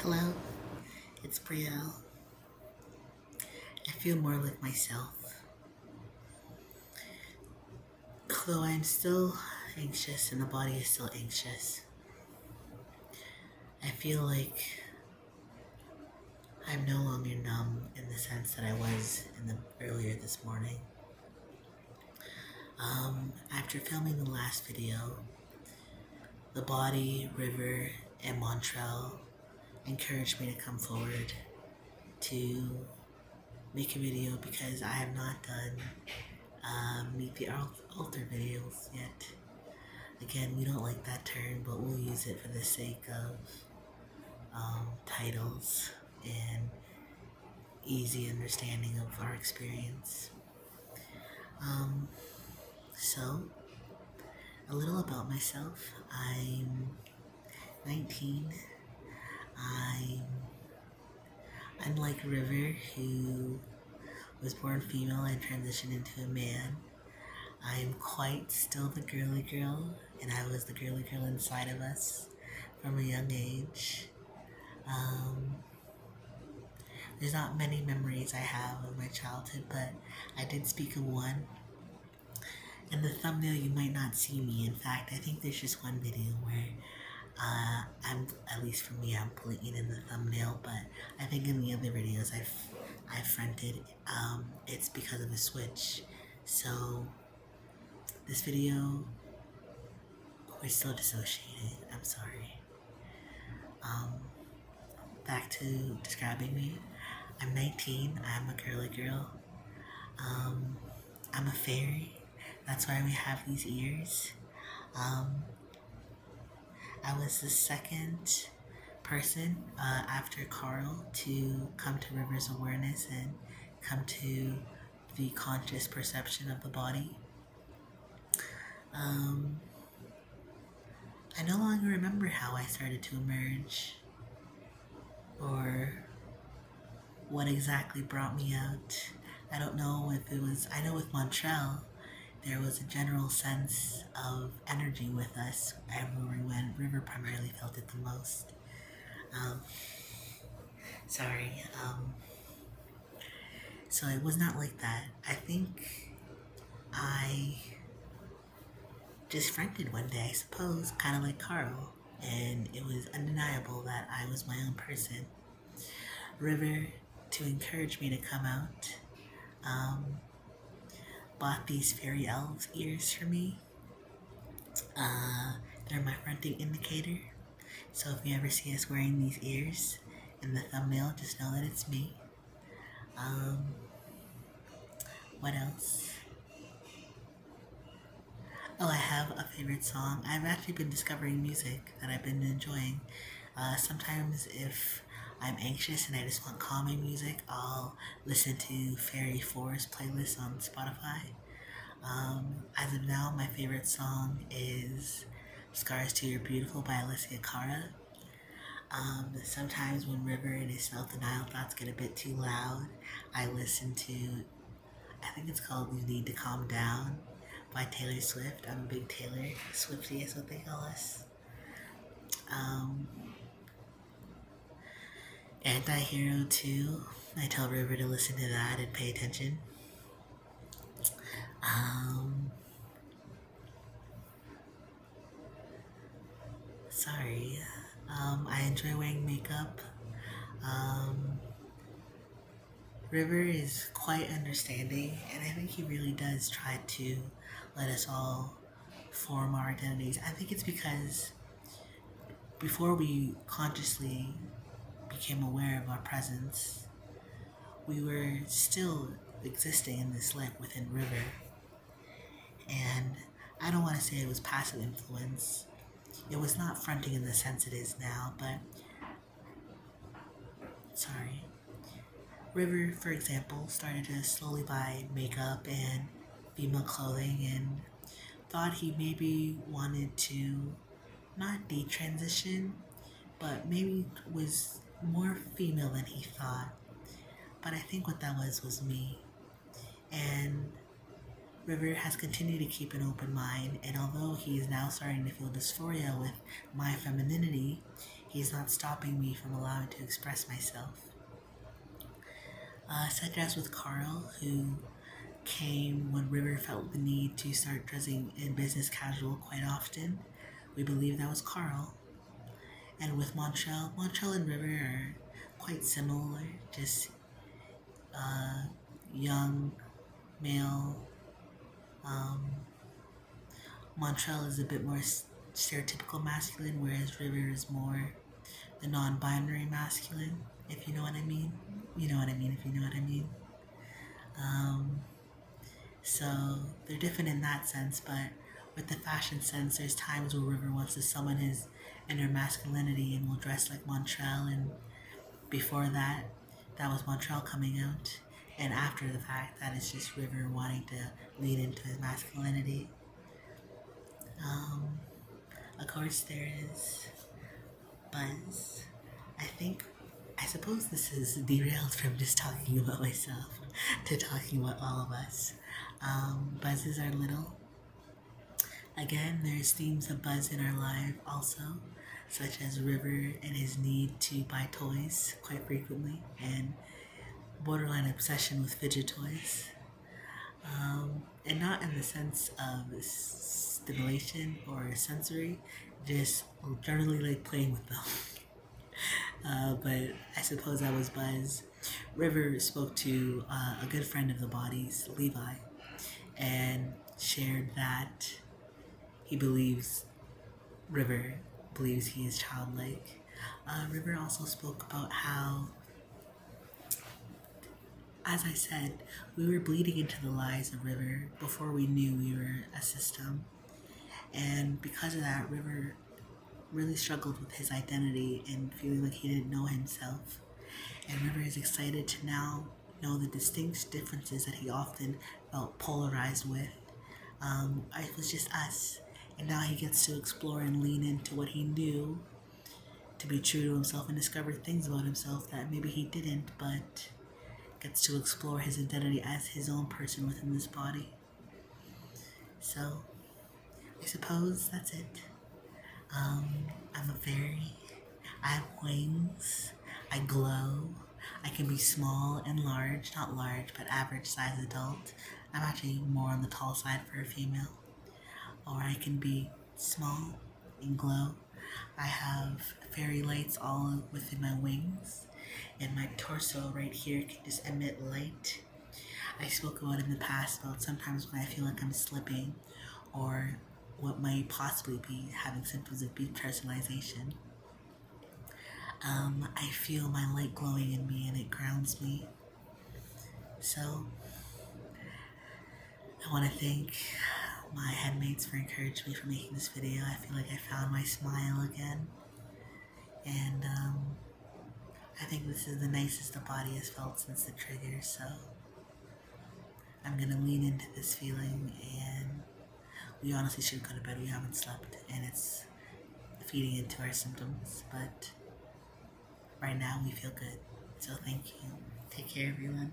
Hello, it's Brielle. I feel more like myself. Although I'm still anxious and the body is still anxious, I feel like I'm no longer numb in the sense that I was earlier this morning. After filming the last video, the body, River, and Montreal encouraged me to come forward to make a video because I have not done Meet the Altar videos yet. Again, we don't like that term, but we'll use it for the sake of titles and easy understanding of our experience. So, a little about myself. I'm 19. I'm unlike River, who was born female and transitioned into a man. I'm quite still the girly girl, and I was the girly girl inside of us from a young age. There's not many memories I have of my childhood, but I did speak of one. In the thumbnail, you might not see me. In fact, I think there's just one video where at least for me, I'm playing in the thumbnail, but I think in the other videos I've fronted, it's because of a switch. So, this video, we're still dissociated. I'm sorry. Back to describing me. I'm 19. I'm a girly girl. I'm a fairy. That's why we have these ears. I was the second person after Carl to come to River's awareness and come to the conscious perception of the body. I no longer remember how I started to emerge or what exactly brought me out. I don't know if it was, I know with Montreal, there was a general sense of energy with us everywhere we went. River primarily felt it the most. So it was not like that. I think I just fronted one day, I suppose, kind of like Carl, and it was undeniable that I was my own person. River, to encourage me to come out, bought these fairy elves ears for me. They're my fronting indicator. So if you ever see us wearing these ears in the thumbnail, just know that it's me. What else? Oh, I have a favorite song. I've actually been discovering music that I've been enjoying. Sometimes if I'm anxious and I just want calming music, I'll listen to Fairy 4's playlist on Spotify. As of now, my favorite song is Scars to Your Beautiful by Alessia Cara. Sometimes when River and his self-denial thoughts get a bit too loud, I listen to, I think it's called You Need to Calm Down by Taylor Swift. I'm a big Taylor Swiftie, is what they call us. Anti-Hero 2, I tell River to listen to that and pay attention. I enjoy wearing makeup. River is quite understanding, and I think he really does try to let us all form our identities. I think it's because before we consciously became aware of our presence, we were still existing in this life within River. And I don't want to say it was passive influence. It was not fronting in the sense it is now, but River, for example, started to slowly buy makeup and female clothing and thought he maybe wanted to not detransition, but maybe was more female than he thought. But I think what that was me. And River has continued to keep an open mind, and although he is now starting to feel dysphoria with my femininity, He's not stopping me from allowing to express myself. Such as with Carl, who came when River felt the need to start dressing in business casual quite often. We believe that was Carl. And with Montrell and River are quite similar, just young, male. Montrell is a bit more stereotypical masculine, whereas River is more the non-binary masculine, if you know what I mean. You know what I mean if you know what I mean. So they're different in that sense, but with the fashion sense, there's times where River wants to summon his inner masculinity and will dress like Montrell, and before that, that was Montrell coming out, and after the fact, that is just River wanting to lean into his masculinity. Of course, there is Buzz. I suppose this is derailed from just talking about myself to talking about all of us. Buzzes are little. Again, there's themes of Buzz in our life also, such as River and his need to buy toys quite frequently, and borderline obsession with fidget toys. And not in the sense of stimulation or sensory, just generally like playing with them. But I suppose that was Buzz. River spoke to a good friend of the body's, Levi, and shared that River believes he is childlike. River also spoke about how, as I said, we were bleeding into the lies of River before we knew we were a system. And because of that, River really struggled with his identity and feeling like he didn't know himself. And River is excited to now know the distinct differences that he often felt polarized with. It was just us. And now he gets to explore and lean into what he knew to be true to himself and discover things about himself that maybe he didn't, but gets to explore his identity as his own person within this body. So, I suppose that's it. I'm a fairy. I have wings. I glow. I can be small and large, not large, but average size adult. I'm actually more on the tall side for a female. Or I can be small and glow. I have fairy lights all within my wings, and my torso right here can just emit light. I spoke about in the past about sometimes when I feel like I'm slipping or what might possibly be having symptoms of depersonalization. I feel my light glowing in me and it grounds me. So, I want to thank my headmates for encouraging me for making this video. I feel like I found my smile again. And I think this is the nicest the body has felt since the trigger, so I'm gonna lean into this feeling, and we honestly should go to bed. We haven't slept, and it's feeding into our symptoms, but right now we feel good. So thank you. Take care, everyone.